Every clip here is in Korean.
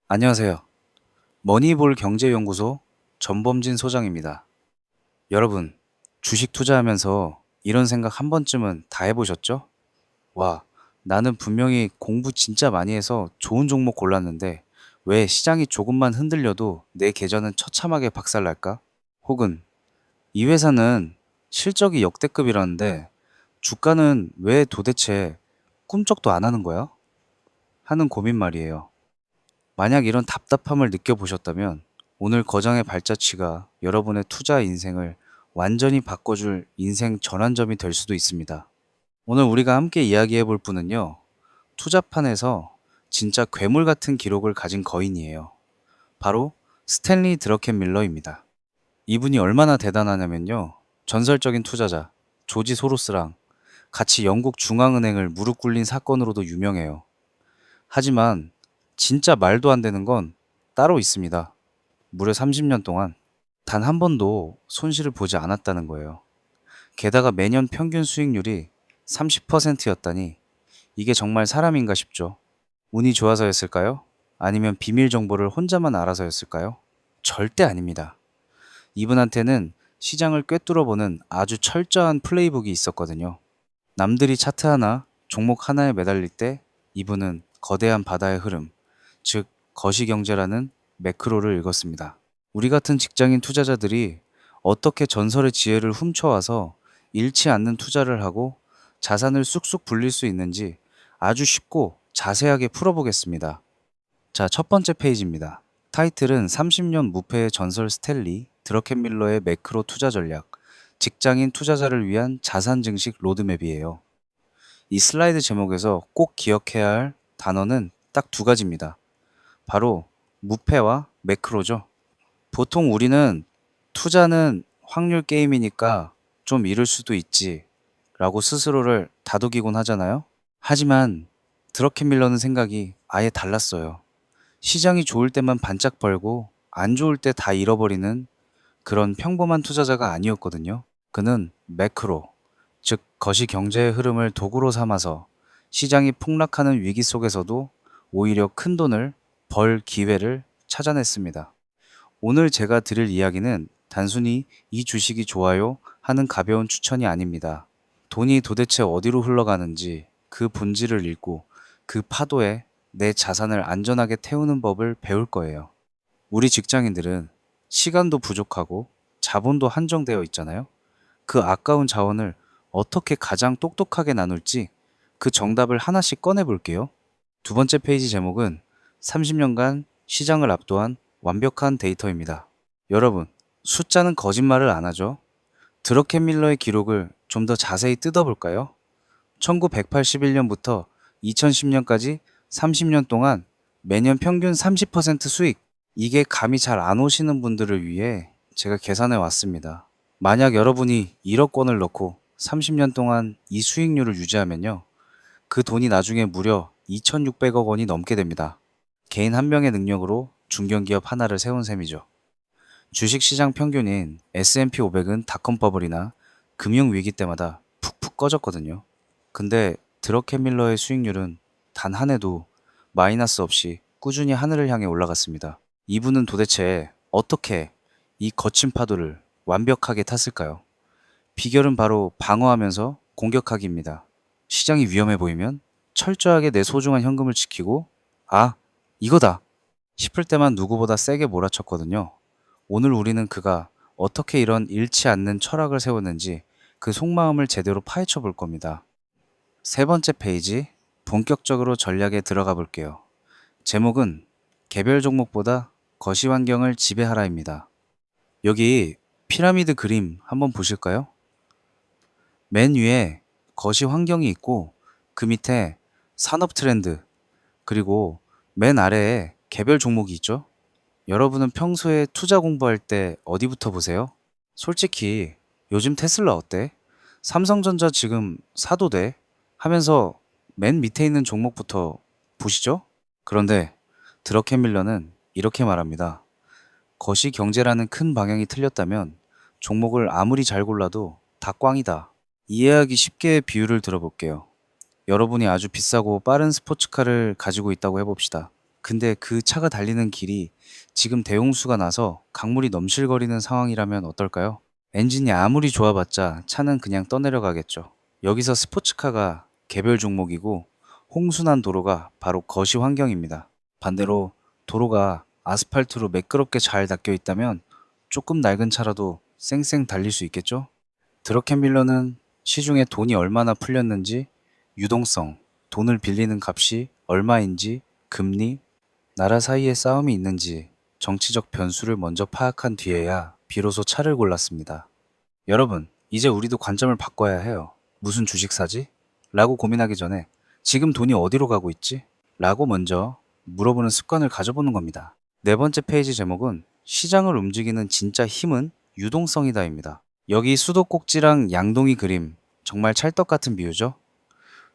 안녕하세요. 머니볼 경제연구소 전범진 소장입니다. 여러분, 주식 투자하면서 이런 생각 한 번쯤은 다 해보셨죠? 와, 나는 분명히 공부 진짜 많이 해서 좋은 종목 골랐는데 왜 시장이 조금만 흔들려도 내 계좌는 처참하게 박살날까? 혹은 이 회사는 실적이 역대급이라는데 주가는 왜 도대체 꿈쩍도 안 하는 거야? 하는 고민 말이에요. 만약 이런 답답함을 느껴보셨다면 오늘 거장의 발자취가 여러분의 투자 인생을 완전히 바꿔줄 인생 전환점이 될 수도 있습니다. 오늘 우리가 함께 이야기해 볼 분은요, 투자판에서 진짜 괴물 같은 기록을 가진 거인이에요. 바로 스탠리 드러켄밀러입니다. 이분이 얼마나 대단하냐면요, 전설적인 투자자 조지 소로스랑 같이 영국 중앙은행을 무릎 꿇린 사건으로도 유명해요. 하지만 진짜 말도 안 되는 건 따로 있습니다. 무려 30년 동안 단 한 번도 손실을 보지 않았다는 거예요. 게다가 매년 평균 수익률이 30%였다니 이게 정말 사람인가 싶죠. 운이 좋아서였을까요? 아니면 비밀 정보를 혼자만 알아서였을까요? 절대 아닙니다. 이분한테는 시장을 꿰뚫어보는 아주 철저한 플레이북이 있었거든요. 남들이 차트 하나, 종목 하나에 매달릴 때 이분은 거대한 바다의 흐름, 즉 거시경제라는 매크로를 읽었습니다. 우리 같은 직장인 투자자들이 어떻게 전설의 지혜를 훔쳐와서 잃지 않는 투자를 하고 자산을 쑥쑥 불릴 수 있는지 아주 쉽고 자세하게 풀어보겠습니다. 자, 첫 번째 페이지입니다. 타이틀은 30년 무패의 전설 스탠리 드러켄밀러의 매크로 투자 전략, 직장인 투자자를 위한 자산 증식 로드맵이에요. 이 슬라이드 제목에서 꼭 기억해야 할 단어는 딱 두 가지입니다. 바로 무패와 매크로죠. 보통 우리는 투자는 확률 게임이니까 좀 잃을 수도 있지 라고 스스로를 다독이곤 하잖아요. 하지만 드러켄밀러는 생각이 아예 달랐어요. 시장이 좋을 때만 반짝 벌고 안 좋을 때 다 잃어버리는 그런 평범한 투자자가 아니었거든요. 그는 매크로, 즉 거시 경제의 흐름을 도구로 삼아서 시장이 폭락하는 위기 속에서도 오히려 큰 돈을 벌 기회를 찾아냈습니다. 오늘 제가 드릴 이야기는 단순히 이 주식이 좋아요 하는 가벼운 추천이 아닙니다. 돈이 도대체 어디로 흘러가는지 그 본질을 읽고 그 파도에 내 자산을 안전하게 태우는 법을 배울 거예요. 우리 직장인들은 시간도 부족하고 자본도 한정되어 있잖아요. 그 아까운 자원을 어떻게 가장 똑똑하게 나눌지 그 정답을 하나씩 꺼내 볼게요. 두 번째 페이지 제목은 30년간 시장을 압도한 완벽한 데이터입니다. 여러분, 숫자는 거짓말을 안 하죠. 드러켄밀러의 기록을 좀 더 자세히 뜯어볼까요? 1981년부터 2010년까지 30년 동안 매년 평균 30% 수익. 이게 감이 잘 안 오시는 분들을 위해 제가 계산해 왔습니다. 만약 여러분이 1억 원을 넣고 30년 동안 이 수익률을 유지하면요. 그 돈이 나중에 무려 2,600억 원이 넘게 됩니다. 개인 한 명의 능력으로 중견기업 하나를 세운 셈이죠. 주식시장 평균인 S&P 500은 닷컴 버블이나 금융위기 때마다 푹푹 꺼졌거든요. 근데 드러켄밀러의 수익률은 단 한 해도 마이너스 없이 꾸준히 하늘을 향해 올라갔습니다. 이분은 도대체 어떻게 이 거친 파도를 완벽하게 탔을까요? 비결은 바로 방어하면서 공격하기입니다. 시장이 위험해 보이면 철저하게 내 소중한 현금을 지키고, 아, 이거다 싶을 때만 누구보다 세게 몰아쳤거든요. 오늘 우리는 그가 어떻게 이런 잃지 않는 철학을 세웠는지 그 속마음을 제대로 파헤쳐 볼 겁니다. 세 번째 페이지, 본격적으로 전략에 들어가 볼게요. 제목은 개별 종목보다 거시 환경을 지배하라입니다. 여기 피라미드 그림 한번 보실까요? 맨 위에 거시 환경이 있고 그 밑에 산업 트렌드, 그리고 맨 아래에 개별 종목이 있죠? 여러분은 평소에 투자 공부할 때 어디부터 보세요? 솔직히 요즘 테슬라 어때? 삼성전자 지금 사도 돼? 하면서 맨 밑에 있는 종목부터 보시죠? 그런데 드러켄밀러는 이렇게 말합니다. 거시 경제라는 큰 방향이 틀렸다면 종목을 아무리 잘 골라도 다 꽝이다. 이해하기 쉽게 비유를 들어볼게요. 여러분이 아주 비싸고 빠른 스포츠카를 가지고 있다고 해봅시다. 근데 그 차가 달리는 길이 지금 대홍수가 나서 강물이 넘실거리는 상황이라면 어떨까요? 엔진이 아무리 좋아봤자 차는 그냥 떠내려가겠죠. 여기서 스포츠카가 개별 종목이고 홍순환 도로가 바로 거시 환경입니다. 반대로 도로가 아스팔트로 매끄럽게 잘 닦여 있다면 조금 낡은 차라도 쌩쌩 달릴 수 있겠죠? 드러켄 밀러는 시중에 돈이 얼마나 풀렸는지, 유동성, 돈을 빌리는 값이 얼마인지, 금리, 나라 사이에 싸움이 있는지 정치적 변수를 먼저 파악한 뒤에야 비로소 차를 골랐습니다. 여러분, 이제 우리도 관점을 바꿔야 해요. 무슨 주식 사지? 라고 고민하기 전에 지금 돈이 어디로 가고 있지? 라고 먼저 물어보는 습관을 가져보는 겁니다. 네 번째 페이지 제목은 시장을 움직이는 진짜 힘은 유동성이다입니다. 여기 수도꼭지랑 양동이 그림, 정말 찰떡 같은 비유죠?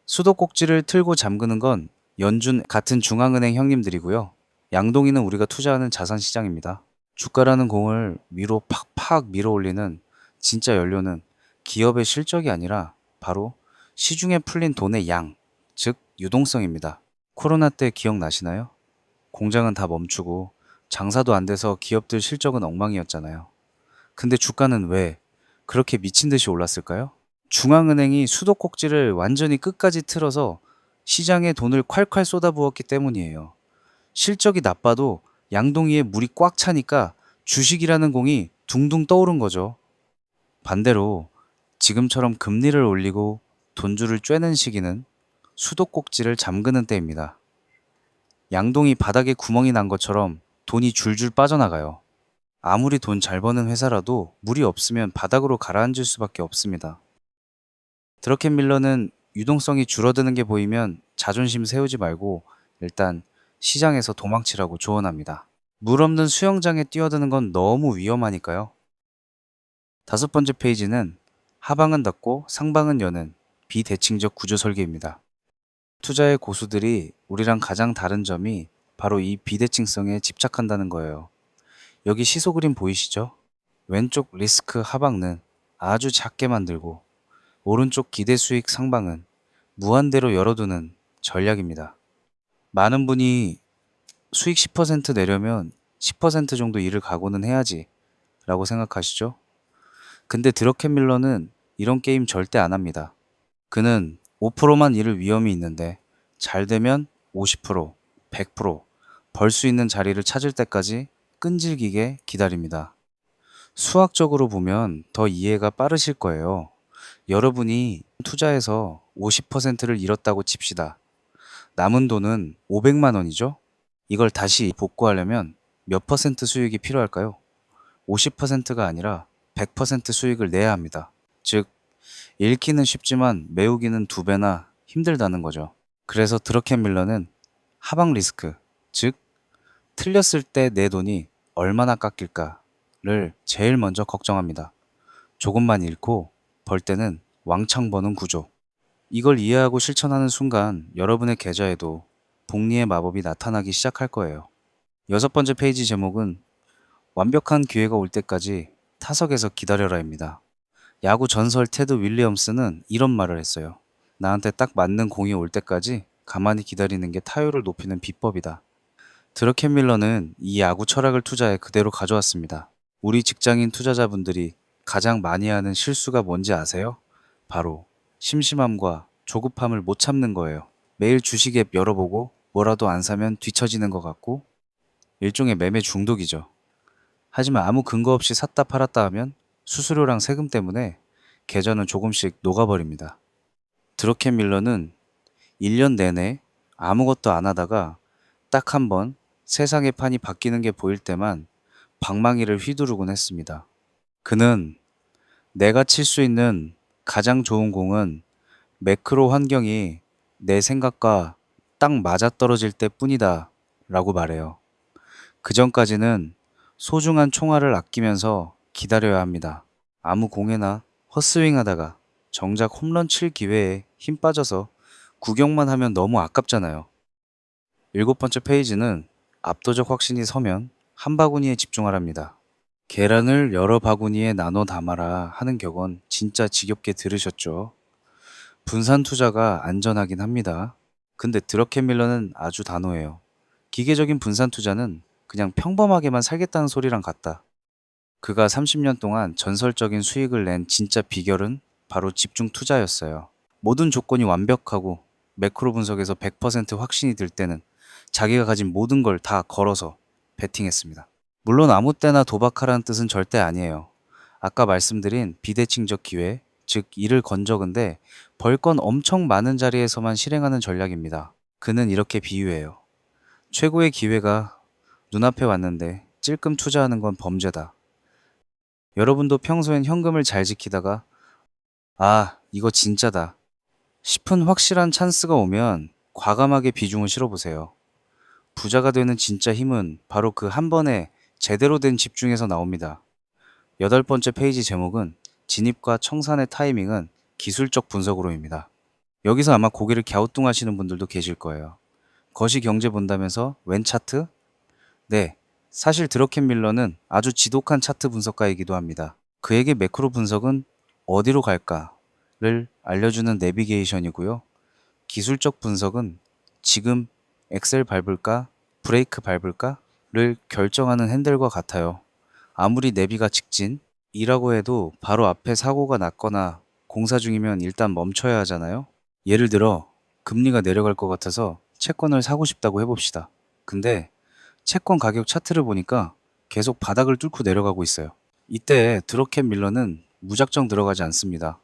수도꼭지를 틀고 잠그는 건 연준 같은 중앙은행 형님들이고요. 양동이는 우리가 투자하는 자산시장입니다. 주가라는 공을 위로 팍팍 밀어 올리는 진짜 연료는 기업의 실적이 아니라 바로 시중에 풀린 돈의 양, 즉 유동성입니다. 코로나 때 기억나시나요? 공장은 다 멈추고 장사도 안 돼서 기업들 실적은 엉망이었잖아요. 근데 주가는 왜 그렇게 미친 듯이 올랐을까요? 중앙은행이 수도꼭지를 완전히 끝까지 틀어서 시장에 돈을 콸콸 쏟아부었기 때문이에요. 실적이 나빠도 양동이에 물이 꽉 차니까 주식이라는 공이 둥둥 떠오른 거죠. 반대로 지금처럼 금리를 올리고 돈줄을 쬐는 시기는 수도꼭지를 잠그는 때입니다. 양동이 바닥에 구멍이 난 것처럼 돈이 줄줄 빠져나가요. 아무리 돈 잘 버는 회사라도 물이 없으면 바닥으로 가라앉을 수밖에 없습니다. 드러켄 밀러는 유동성이 줄어드는 게 보이면 자존심 세우지 말고 일단 시장에서 도망치라고 조언합니다. 물 없는 수영장에 뛰어드는 건 너무 위험하니까요. 다섯 번째 페이지는 하방은 닫고 상방은 여는 비대칭적 구조 설계입니다. 투자의 고수들이 우리랑 가장 다른 점이 바로 이 비대칭성에 집착한다는 거예요. 여기 시소 그림 보이시죠? 왼쪽 리스크 하방은 아주 작게 만들고 오른쪽 기대 수익 상방은 무한대로 열어두는 전략입니다. 많은 분이 수익 10% 내려면 10% 정도 일을 각오는 해야지 라고 생각하시죠? 근데 드러켄 밀러는 이런 게임 절대 안 합니다. 그는 5%만 잃을 위험이 있는데 잘 되면 50%, 100%벌 수 있는 자리를 찾을 때까지 끈질기게 기다립니다. 수학적으로 보면 더 이해가 빠르실 거예요. 여러분이 투자해서 50%를 잃었다고 칩시다. 남은 돈은 500만 원이죠? 이걸 다시 복구하려면 몇 퍼센트 수익이 필요할까요? 50%가 아니라 100% 수익을 내야 합니다. 즉, 잃기는 쉽지만 메우기는 2배나 힘들다는 거죠. 그래서 드러켄 밀러는 하방 리스크, 즉 틀렸을 때 내 돈이 얼마나 깎일까를 제일 먼저 걱정합니다. 조금만 잃고 벌 때는 왕창 버는 구조. 이걸 이해하고 실천하는 순간 여러분의 계좌에도 복리의 마법이 나타나기 시작할 거예요. 여섯 번째 페이지 제목은 완벽한 기회가 올 때까지 타석에서 기다려라입니다. 야구 전설 테드 윌리엄스는 이런 말을 했어요. 나한테 딱 맞는 공이 올 때까지 가만히 기다리는 게 타율을 높이는 비법이다. 드러켄 밀러는 이 야구 철학을 투자에 그대로 가져왔습니다. 우리 직장인 투자자분들이 가장 많이 하는 실수가 뭔지 아세요? 바로 심심함과 조급함을 못 참는 거예요. 매일 주식 앱 열어보고 뭐라도 안 사면 뒤처지는 것 같고 일종의 매매 중독이죠. 하지만 아무 근거 없이 샀다 팔았다 하면 수수료랑 세금 때문에 계좌는 조금씩 녹아버립니다. 드러켄 밀러는 1년 내내 아무것도 안 하다가 딱 한 번 세상의 판이 바뀌는 게 보일 때만 방망이를 휘두르곤 했습니다. 그는 내가 칠 수 있는 가장 좋은 공은 매크로 환경이 내 생각과 딱 맞아떨어질 때 뿐이다 라고 말해요. 그 전까지는 소중한 총알을 아끼면서 기다려야 합니다. 아무 공에나 헛스윙 하다가 정작 홈런 칠 기회에 힘 빠져서 구경만 하면 너무 아깝잖아요. 일곱 번째 페이지는 압도적 확신이 서면 한 바구니에 집중하랍니다. 계란을 여러 바구니에 나눠 담아라 하는 격언 진짜 지겹게 들으셨죠? 분산 투자가 안전하긴 합니다. 근데 드러켄 밀러는 아주 단호해요. 기계적인 분산 투자는 그냥 평범하게만 살겠다는 소리랑 같다. 그가 30년 동안 전설적인 수익을 낸 진짜 비결은 바로 집중 투자였어요. 모든 조건이 완벽하고 매크로 분석에서 100% 확신이 들 때는 자기가 가진 모든 걸 다 걸어서 베팅했습니다. 물론 아무 때나 도박하라는 뜻은 절대 아니에요. 아까 말씀드린 비대칭적 기회, 즉 이를 건 적은데 벌 건 엄청 많은 자리에서만 실행하는 전략입니다. 그는 이렇게 비유해요. 최고의 기회가 눈앞에 왔는데 찔끔 투자하는 건 범죄다. 여러분도 평소엔 현금을 잘 지키다가 아, 이거 진짜다 싶은 확실한 찬스가 오면 과감하게 비중을 실어보세요. 부자가 되는 진짜 힘은 바로 그 한 번에 제대로 된 집중에서 나옵니다. 8번째 페이지 제목은 진입과 청산의 타이밍은 기술적 분석으로입니다. 여기서 아마 고개를 갸우뚱하시는 분들도 계실 거예요. 거시 경제 본다면서 웬 차트? 네, 사실 드러켄 밀러는 아주 지독한 차트 분석가이기도 합니다. 그에게 매크로 분석은 어디로 갈까를 알려주는 내비게이션이고요. 기술적 분석은 지금 엑셀 밟을까, 브레이크 밟을까를 결정하는 핸들과 같아요. 아무리 내비가 직진이라고 해도 바로 앞에 사고가 났거나 공사 중이면 일단 멈춰야 하잖아요. 예를 들어 금리가 내려갈 것 같아서 채권을 사고 싶다고 해봅시다. 근데 채권 가격 차트를 보니까 계속 바닥을 뚫고 내려가고 있어요. 이때 드러켄 밀러는 무작정 들어가지 않습니다.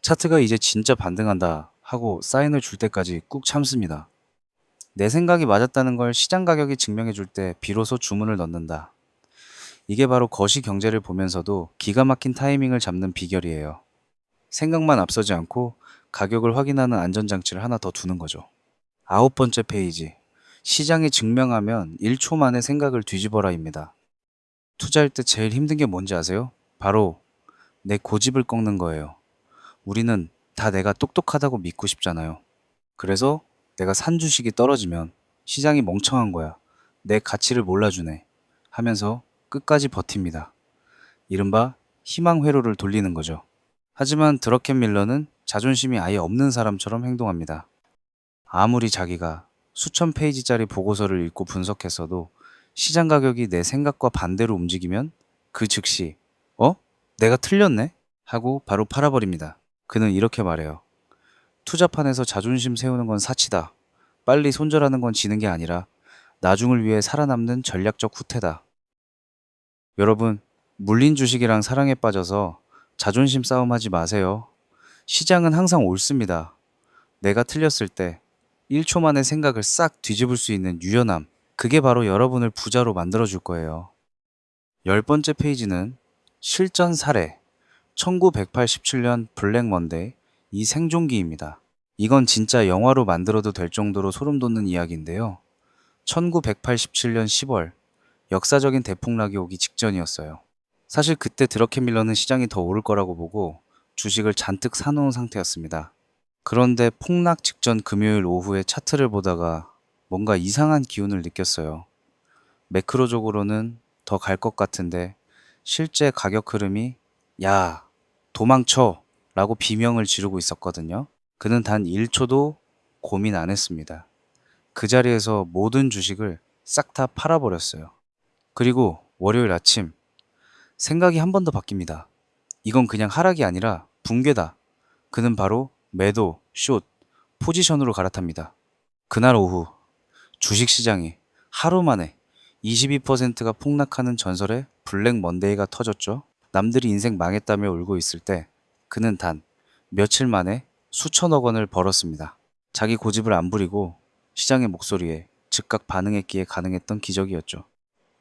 차트가 이제 진짜 반등한다 하고 사인을 줄 때까지 꾹 참습니다. 내 생각이 맞았다는 걸 시장 가격이 증명해 줄 때 비로소 주문을 넣는다. 이게 바로 거시 경제를 보면서도 기가 막힌 타이밍을 잡는 비결이에요. 생각만 앞서지 않고 가격을 확인하는 안전장치를 하나 더 두는 거죠. 9번째 페이지. 시장이 증명하면 1초 만에 생각을 뒤집어라입니다. 투자할 때 제일 힘든 게 뭔지 아세요? 바로 내 고집을 꺾는 거예요. 우리는 다 내가 똑똑하다고 믿고 싶잖아요. 그래서 내가 산 주식이 떨어지면 시장이 멍청한 거야. 내 가치를 몰라주네. 하면서 끝까지 버팁니다. 이른바 희망 회로를 돌리는 거죠. 하지만 드러켄 밀러는 자존심이 아예 없는 사람처럼 행동합니다. 아무리 자기가 수천 페이지짜리 보고서를 읽고 분석했어도 시장 가격이 내 생각과 반대로 움직이면 그 즉시 내가 틀렸네? 하고 바로 팔아버립니다. 그는 이렇게 말해요. 투자판에서 자존심 세우는 건 사치다. 빨리 손절하는 건 지는 게 아니라 나중을 위해 살아남는 전략적 후퇴다. 여러분, 물린 주식이랑 사랑에 빠져서 자존심 싸움하지 마세요. 시장은 항상 옳습니다. 내가 틀렸을 때 1초 만에 생각을 싹 뒤집을 수 있는 유연함. 그게 바로 여러분을 부자로 만들어줄 거예요. 10번째 페이지는 실전 사례. 1987년 블랙 먼데이 이 생존기입니다. 이건 진짜 영화로 만들어도 될 정도로 소름 돋는 이야기인데요. 1987년 10월 역사적인 대폭락이 오기 직전이었어요. 사실 그때 드러켄 밀러는 시장이 더 오를 거라고 보고 주식을 잔뜩 사놓은 상태였습니다. 그런데 폭락 직전 금요일 오후에 차트를 보다가 뭔가 이상한 기운을 느꼈어요. 매크로적으로는 더 갈 것 같은데 실제 가격 흐름이 야, 도망쳐 라고 비명을 지르고 있었거든요. 그는 단 1초도 고민 안 했습니다. 그 자리에서 모든 주식을 싹 다 팔아버렸어요. 그리고 월요일 아침 생각이 한 번 더 바뀝니다. 이건 그냥 하락이 아니라 붕괴다. 그는 바로 매도, 숏, 포지션으로 갈아탑니다. 그날 오후 주식시장이 하루 만에 22%가 폭락하는 전설의 블랙 먼데이가 터졌죠. 남들이 인생 망했다며 울고 있을 때 그는 단 며칠 만에 수천억 원을 벌었습니다. 자기 고집을 안 부리고 시장의 목소리에 즉각 반응했기에 가능했던 기적이었죠.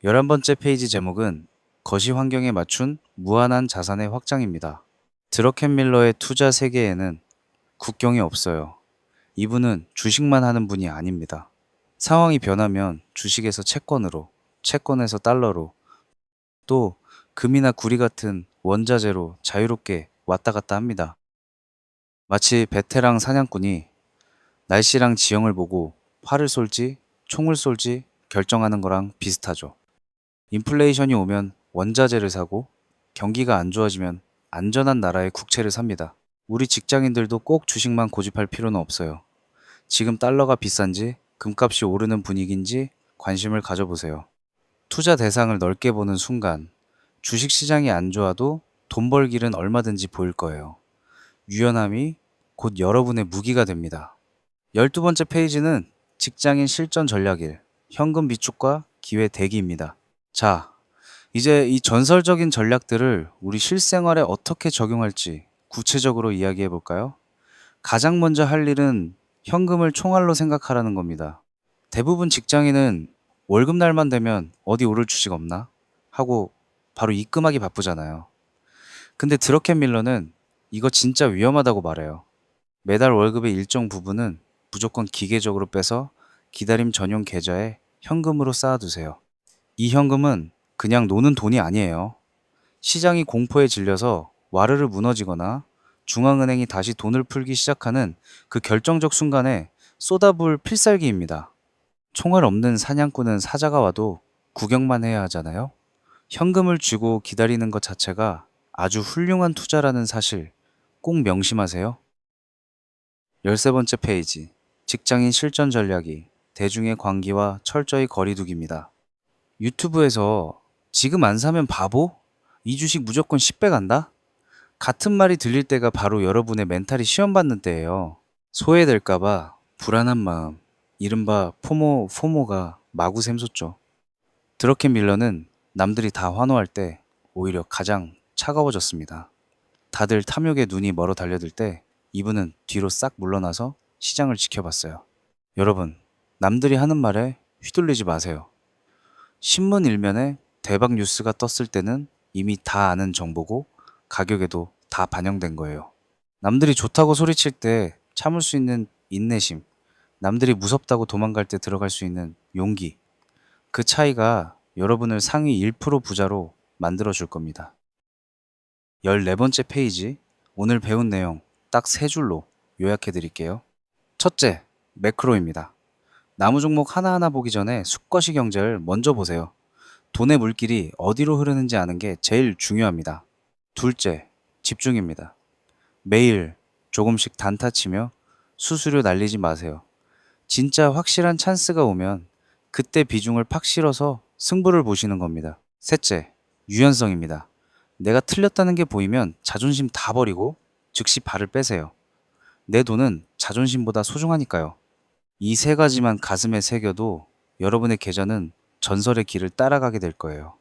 11번째 페이지 제목은 거시 환경에 맞춘 무한한 자산의 확장입니다. 드러켄 밀러의 투자 세계에는 국경이 없어요. 이분은 주식만 하는 분이 아닙니다. 상황이 변하면 주식에서 채권으로, 채권에서 달러로, 또 금이나 구리 같은 원자재로 자유롭게 왔다 갔다 합니다. 마치 베테랑 사냥꾼이 날씨랑 지형을 보고 활을 쏠지 총을 쏠지 결정하는 거랑 비슷하죠. 인플레이션이 오면 원자재를 사고 경기가 안 좋아지면 안전한 나라의 국채를 삽니다. 우리 직장인들도 꼭 주식만 고집할 필요는 없어요. 지금 달러가 비싼지 금값이 오르는 분위기인지 관심을 가져보세요. 투자 대상을 넓게 보는 순간 주식시장이 안 좋아도 돈 벌 길은 얼마든지 보일 거예요. 유연함이 곧 여러분의 무기가 됩니다. 12번째 페이지는 직장인 실전 전략일, 현금 비축과 기회 대기입니다. 자, 이제 이 전설적인 전략들을 우리 실생활에 어떻게 적용할지 구체적으로 이야기해 볼까요? 가장 먼저 할 일은 현금을 총알로 생각하라는 겁니다. 대부분 직장인은 월급날만 되면 어디 오를 주식 없나? 하고 바로 입금하기 바쁘잖아요. 근데 드러켄 밀러는 이거 진짜 위험하다고 말해요. 매달 월급의 일정 부분은 무조건 기계적으로 빼서 기다림 전용 계좌에 현금으로 쌓아두세요. 이 현금은 그냥 노는 돈이 아니에요. 시장이 공포에 질려서 와르르 무너지거나 중앙은행이 다시 돈을 풀기 시작하는 그 결정적 순간에 쏟아부을 필살기입니다. 총알 없는 사냥꾼은 사자가 와도 구경만 해야 하잖아요. 현금을 쥐고 기다리는 것 자체가 아주 훌륭한 투자라는 사실 꼭 명심하세요. 13번째 페이지. 직장인 실전 전략이 대중의 광기와 철저히 거리두기입니다. 유튜브에서 지금 안 사면 바보? 이 주식 무조건 10배 간다? 같은 말이 들릴 때가 바로 여러분의 멘탈이 시험받는 때예요. 소외될까봐 불안한 마음, 이른바 포모가 마구 샘솟죠. 드러켄 밀러는 남들이 다 환호할 때 오히려 가장 차가워졌습니다. 다들 탐욕에 눈이 멀어 달려들 때 이분은 뒤로 싹 물러나서 시장을 지켜봤어요. 여러분, 남들이 하는 말에 휘둘리지 마세요. 신문 일면에 대박 뉴스가 떴을 때는 이미 다 아는 정보고 가격에도 다 반영된 거예요. 남들이 좋다고 소리칠 때 참을 수 있는 인내심, 남들이 무섭다고 도망갈 때 들어갈 수 있는 용기, 그 차이가 여러분을 상위 1% 부자로 만들어 줄 겁니다. 14번째 페이지, 오늘 배운 내용 딱 3줄로 요약해 드릴게요. 첫째, 매크로입니다. 나무 종목 하나하나 보기 전에 수거시 경제를 먼저 보세요. 돈의 물길이 어디로 흐르는지 아는 게 제일 중요합니다. 둘째, 집중입니다. 매일 조금씩 단타 치며 수수료 날리지 마세요. 진짜 확실한 찬스가 오면 그때 비중을 팍 실어서 승부를 보시는 겁니다. 셋째, 유연성입니다. 내가 틀렸다는 게 보이면 자존심 다 버리고 즉시 발을 빼세요. 내 돈은 자존심보다 소중하니까요. 이 3가지만 가슴에 새겨도 여러분의 계좌는 전설의 길을 따라가게 될 거예요.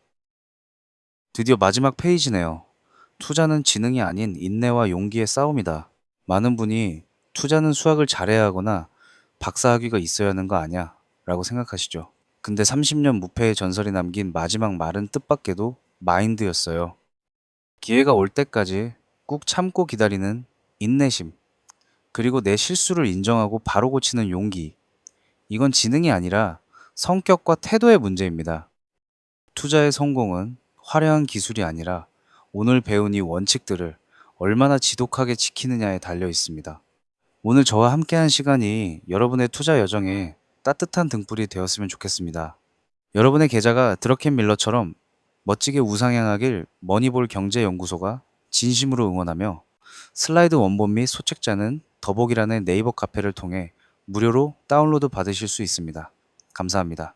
드디어 마지막 페이지네요. 투자는 지능이 아닌 인내와 용기의 싸움이다. 많은 분이 투자는 수학을 잘해야 하거나 박사학위가 있어야 하는 거 아냐? 라고 생각하시죠. 근데 30년 무패의 전설이 남긴 마지막 말은 뜻밖에도 마인드였어요. 기회가 올 때까지 꾹 참고 기다리는 인내심, 그리고 내 실수를 인정하고 바로 고치는 용기. 이건 지능이 아니라 성격과 태도의 문제입니다. 투자의 성공은 화려한 기술이 아니라 오늘 배운 이 원칙들을 얼마나 지독하게 지키느냐에 달려 있습니다. 오늘 저와 함께한 시간이 여러분의 투자 여정에 따뜻한 등불이 되었으면 좋겠습니다. 여러분의 계좌가 드러켄 밀러처럼 멋지게 우상향하길 머니볼 경제연구소가 진심으로 응원하며 슬라이드 원본 및 소책자는 더보기란의 네이버 카페를 통해 무료로 다운로드 받으실 수 있습니다. 감사합니다.